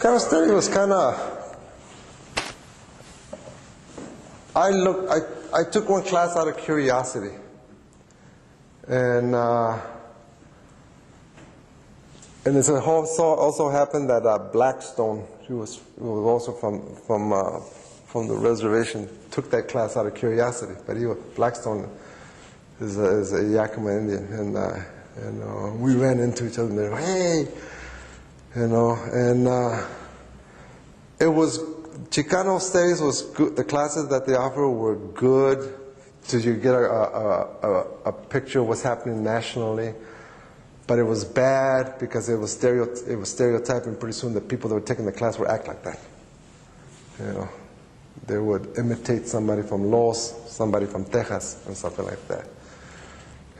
Chicano Studies was kind of. I took one class out of curiosity, and it also happened that Blackstone, who was also from the reservation, took that class out of curiosity. But Blackstone is a Yakima Indian, and we ran into each other and they were, hey, it was Chicano Studies was good. The classes that they offer were good, so you get a picture of what's happening nationally. But it was bad because it was stereotyping. Pretty soon, the people that were taking the class would act like that. They would imitate somebody from Los, somebody from Texas, and something like that.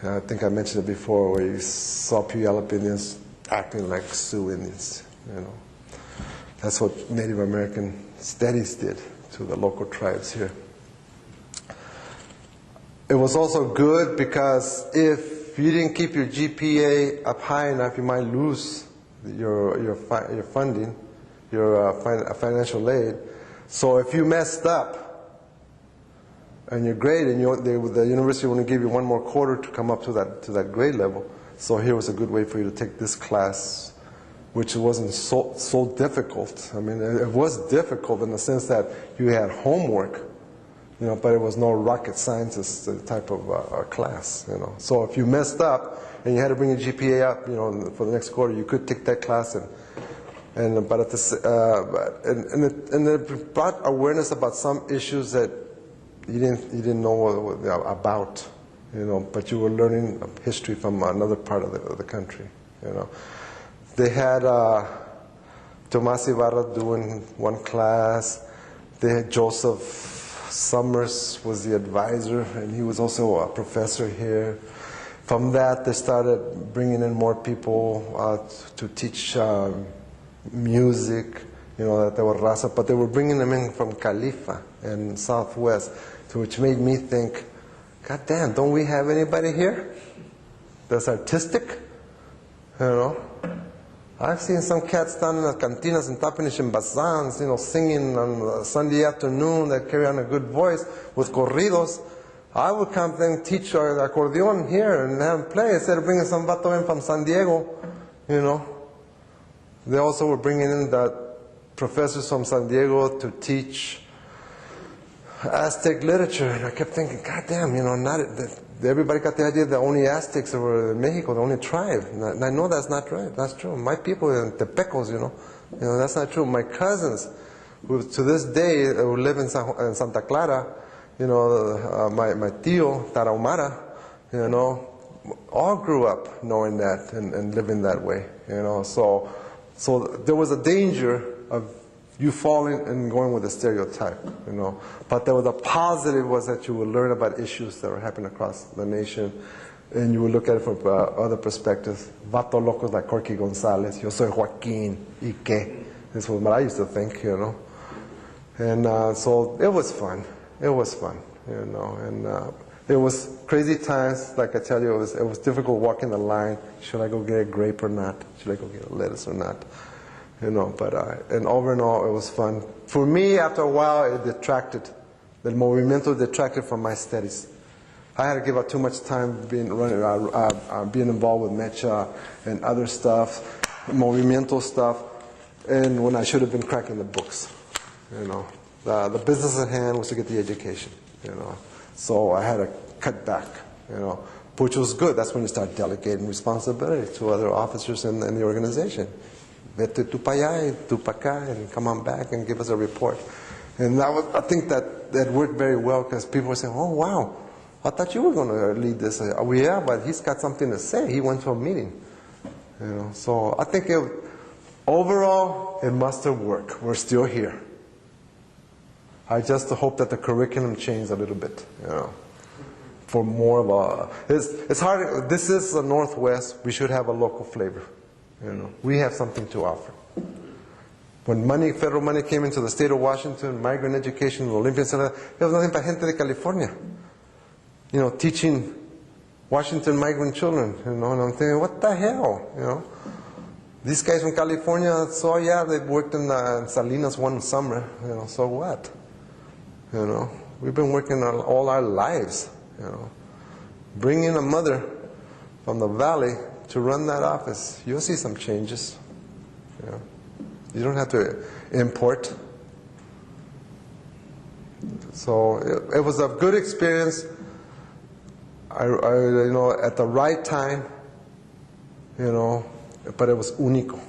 I think I mentioned it before, where you saw Puyallup Indians acting like Sioux Indians. That's what Native American studies did to the local tribes here. It was also good because if you didn't keep your GPA up high enough, you might lose your funding, your financial aid. So if you messed up in your grade, and the university would give you one more quarter to come up to that grade level. So here was a good way for you to take this class, which wasn't so difficult. I mean, it was difficult in the sense that you had homework, but it was no rocket scientist type of class. So if you messed up and you had to bring your GPA up, for the next quarter, you could take that class and it brought awareness about some issues that you didn't know about, but you were learning history from another part of the country, They had Tomás Ibarra doing one class. They had Joseph Summers was the advisor, and he was also a professor here. From that, they started bringing in more people to teach music, that they were raza, but they were bringing them in from Califa and Southwest, which made me think, God damn, don't we have anybody here that's artistic? I've seen some cats down in the cantinas in Tapanish and Bazans, singing on a Sunday afternoon that carry on a good voice with corridos. I would come and teach accordion here and have them play instead of bringing some vato in from San Diego, They also were bringing in the professors from San Diego to teach Aztec literature, and I kept thinking, God damn, everybody got the idea that only Aztecs were in Mexico, the only tribe. And I know that's not right. That's true. My people in Tepecos, that's not true. My cousins, who to this day who live in Santa Clara, my tío Tarahumara, all grew up knowing that and living that way. So there was a danger of you falling and going with a stereotype, But there was a positive was that you would learn about issues that were happening across the nation, and you would look at it from other perspectives. Vato locos like Corky Gonzalez, yo soy Joaquín, y qué? This was what I used to think, And so it was fun. It was fun, And it was crazy times. Like I tell you, it was difficult walking the line. Should I go get a grape or not? Should I go get a lettuce or not? But and over and all, it was fun. For me, after a while, it detracted. The movimiento detracted from my studies. I had to give up too much time being involved with MEChA and other stuff, movimiento stuff, and when I should have been cracking the books. The business at hand was to get the education. So I had to cut back. Which was good. That's when you start delegating responsibility to other officers in the organization. Vete tú para allá y tú para acá, and come on back and give us a report. And I think that worked very well because people were saying, oh, wow, I thought you were going to lead this. Oh, yeah, but he's got something to say. He went to a meeting. So I think overall, it must have worked. We're still here. I just hope that the curriculum changed a little bit, for more of it's hard. This is the Northwest. We should have a local flavor. We have something to offer. When federal money came into the state of Washington, migrant education, Olympian Center, there was nothing but gente de California, teaching Washington migrant children, and I'm thinking, what the hell, These guys from California, so yeah, they worked in Salinas one summer. You know, so what? You know, we've been working all our lives. You know, bring in a mother from the valley to run that office. You'll see some changes. You know, you don't have to import. So it was a good experience. You know, at the right time. You know, but it was único.